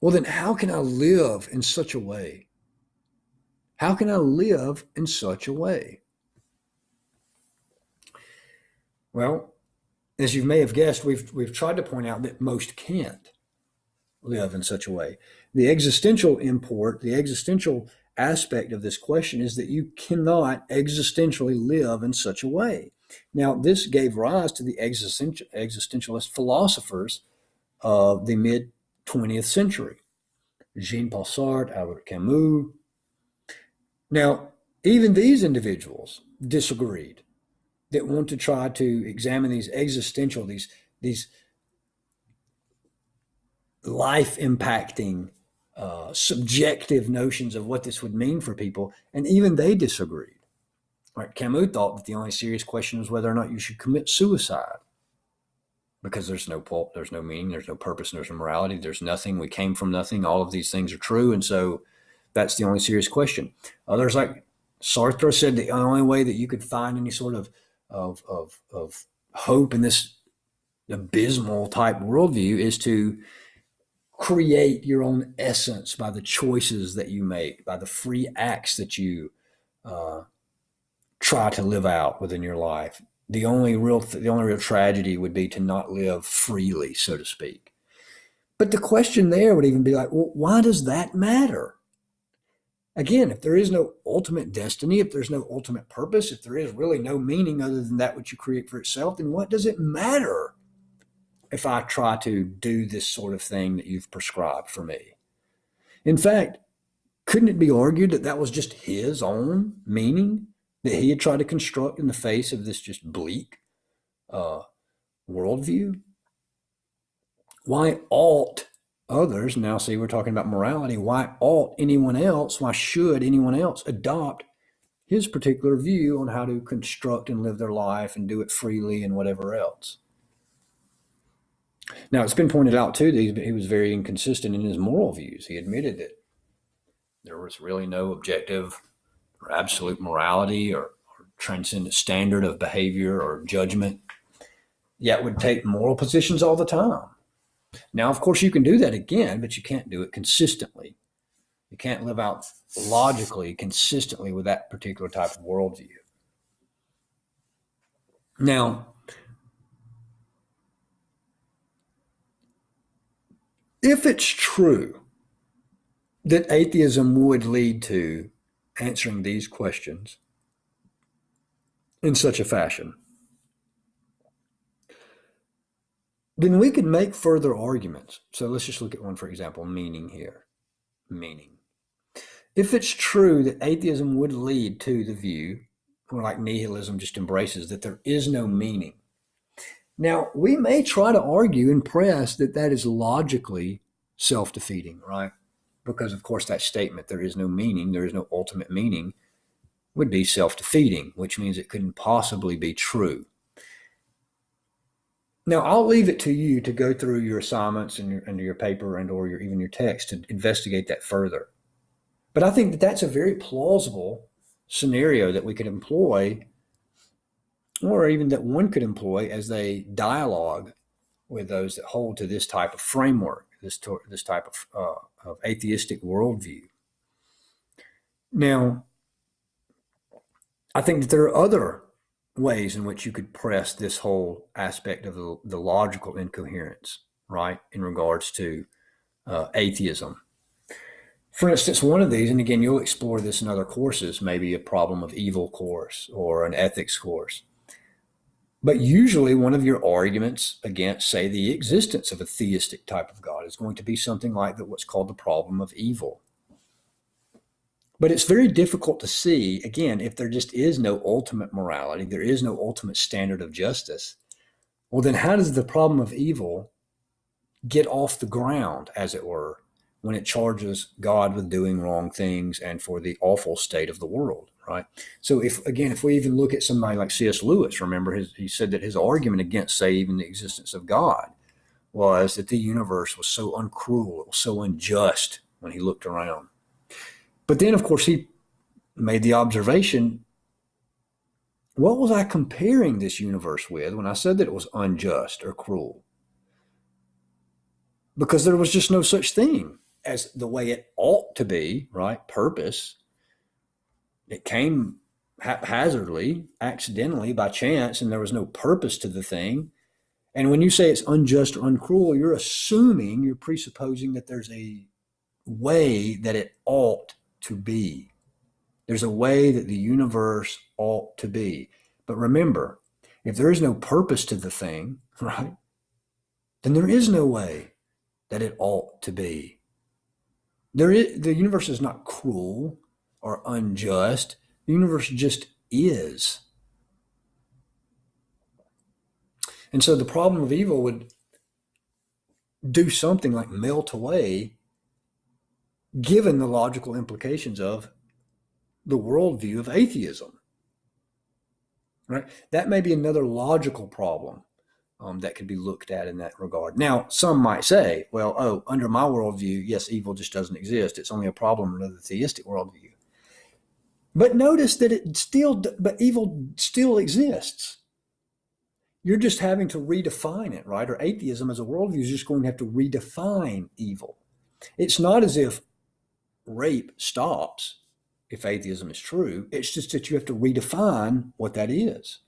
well, then how can I live in such a way? How can I live in such a way? Well, as you may have guessed, we've tried to point out that most can't live in such a way. The existential import, the existential aspect of this question is that you cannot existentially live in such a way. Now, this gave rise to the existentialist philosophers of the mid 20th century, Jean-Paul Sartre, Albert Camus. Now, even these individuals disagreed, that want to try to examine these existential, these life impacting, subjective notions of what this would mean for people, and even they disagreed. Right? Camus thought that the only serious question was whether or not you should commit suicide, because there's no there's no meaning, there's no purpose, and there's no morality, there's nothing. We came from nothing. All of these things are true, and so that's the only serious question. Others, like Sartre, said the only way that you could find any sort of hope in this abysmal type worldview is to create your own essence by the choices that you make, by the free acts that you try to live out within your life. The only real tragedy would be to not live freely, so to speak. But the question there would even be like, well, why does that matter? Again, if there is no ultimate destiny, if there's no ultimate purpose, if there is really no meaning other than that which you create for itself, then what does it matter if I try to do this sort of thing that you've prescribed for me? In fact, couldn't it be argued that that was just his own meaning that he had tried to construct in the face of this just bleak worldview? Why ought others, now see, we're talking about morality, why should anyone else adopt his particular view on how to construct and live their life and do it freely and whatever else? Now, it's been pointed out too that he was very inconsistent in his moral views. He admitted that there was really no objective or absolute morality or transcendent standard of behavior or judgment, yet would take moral positions all the time. Now, of course, you can do that again, but you can't do it consistently. You can't live out logically, consistently with that particular type of worldview. Now, if it's true that atheism would lead to answering these questions in such a fashion, then we could make further arguments. So let's just look at one, for example, meaning here. Meaning. If it's true that atheism would lead to the view, or like nihilism just embraces, that there is no meaning. Now, we may try to argue and press that that is logically self-defeating, right? Because, of course, that statement, there is no meaning, there is no ultimate meaning, would be self-defeating, which means it couldn't possibly be true. Now, I'll leave it to you to go through your assignments and your paper and or even your text to investigate that further. But I think that that's a very plausible scenario that we could employ, or even that one could employ as they dialogue with those that hold to this type of framework, this type of atheistic worldview. Now, I think that there are other ways in which you could press this whole aspect of the logical incoherence, right, in regards to atheism. For instance, one of these, and again, you'll explore this in other courses, maybe a problem of evil course or an ethics course. But usually one of your arguments against, say, the existence of a theistic type of God is going to be something like what's called the problem of evil. But it's very difficult to see, again, if there just is no ultimate morality, there is no ultimate standard of justice, well, then how does the problem of evil get off the ground, as it were, when it charges God with doing wrong things and for the awful state of the world, right? So if we even look at somebody like C.S. Lewis, remember he said that his argument against, say, even the existence of God was that the universe was so uncruel, it was so unjust when he looked around. But then, of course, he made the observation, what was I comparing this universe with when I said that it was unjust or cruel? Because there was just no such thing as the way it ought to be, right? Purpose. It came haphazardly, accidentally, by chance, and there was no purpose to the thing. And when you say it's unjust or uncruel, you're presupposing that there's a way that it ought to be. There's a way that the universe ought to be. But remember, If there is no purpose to the thing, right, then there is no way that it ought to be. The universe is not cruel or unjust. The universe just is. And so the problem of evil would do something like melt away, given the logical implications of the worldview of atheism. Right? That may be another logical problem that could be looked at in that regard. Now, some might say, well, under my worldview, yes, evil just doesn't exist. It's only a problem under the theistic worldview. But notice that evil still exists. You're just having to redefine it, right? Or atheism as a worldview is just going to have to redefine evil. It's not as if rape stops if atheism is true. It's just that you have to redefine what that is.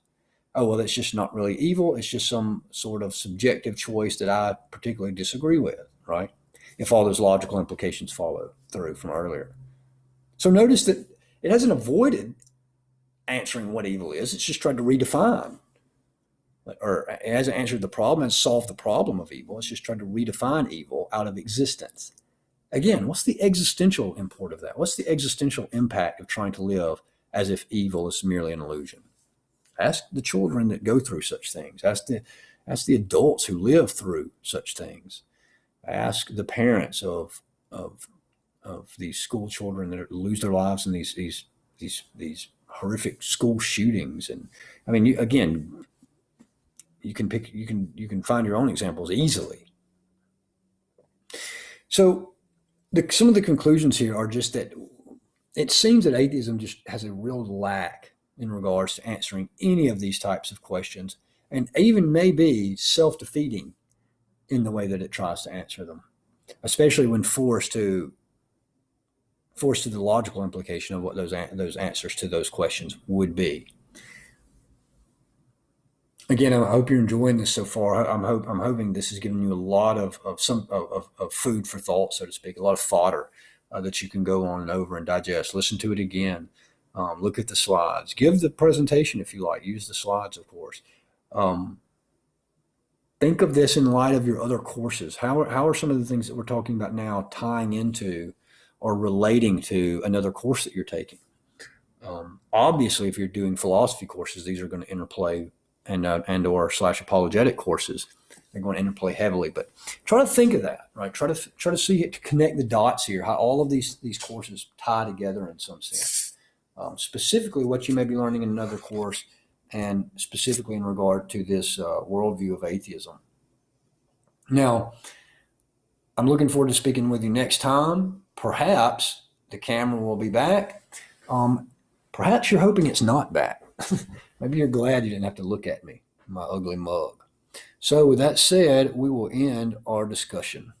Oh, well, that's just not really evil. It's just some sort of subjective choice that I particularly disagree with, right? If all those logical implications follow through from earlier. So notice that it hasn't avoided answering what evil is. It's just tried to redefine, or it hasn't answered the problem and solved the problem of evil. It's just tried to redefine evil out of existence. Again, what's the existential import of that? What's the existential impact of trying to live as if evil is merely an illusion? Ask the children that go through such things. Ask the adults who live through such things. Ask the parents of these school children that lose their lives in these horrific school shootings. And I mean, you can find your own examples easily. So some of the conclusions here are just that it seems that atheism just has a real lack in regards to answering any of these types of questions, and even may be self-defeating in the way that it tries to answer them, especially when forced to the logical implication of what those answers to those questions would be. Again, I hope you're enjoying this so far. I'm hoping this has given you a lot of food for thought, so to speak, a lot of fodder that you can go on and over and digest. Listen to it again. Look at the slides. Give the presentation if you like. Use the slides, of course. Think of this in light of your other courses. How are some of the things that we're talking about now tying into or relating to another course that you're taking? Obviously, if you're doing philosophy courses, these are going to interplay, and or / apologetic courses, they're going to interplay heavily. But try to think of that, right? Try to see it, to connect the dots here, how all of these courses tie together in some sense. Specifically what you may be learning in another course, and specifically in regard to this worldview of atheism. Now, I'm looking forward to speaking with you next time. Perhaps the camera will be back. Perhaps you're hoping it's not back. Maybe you're glad you didn't have to look at me, my ugly mug. So with that said, we will end our discussion.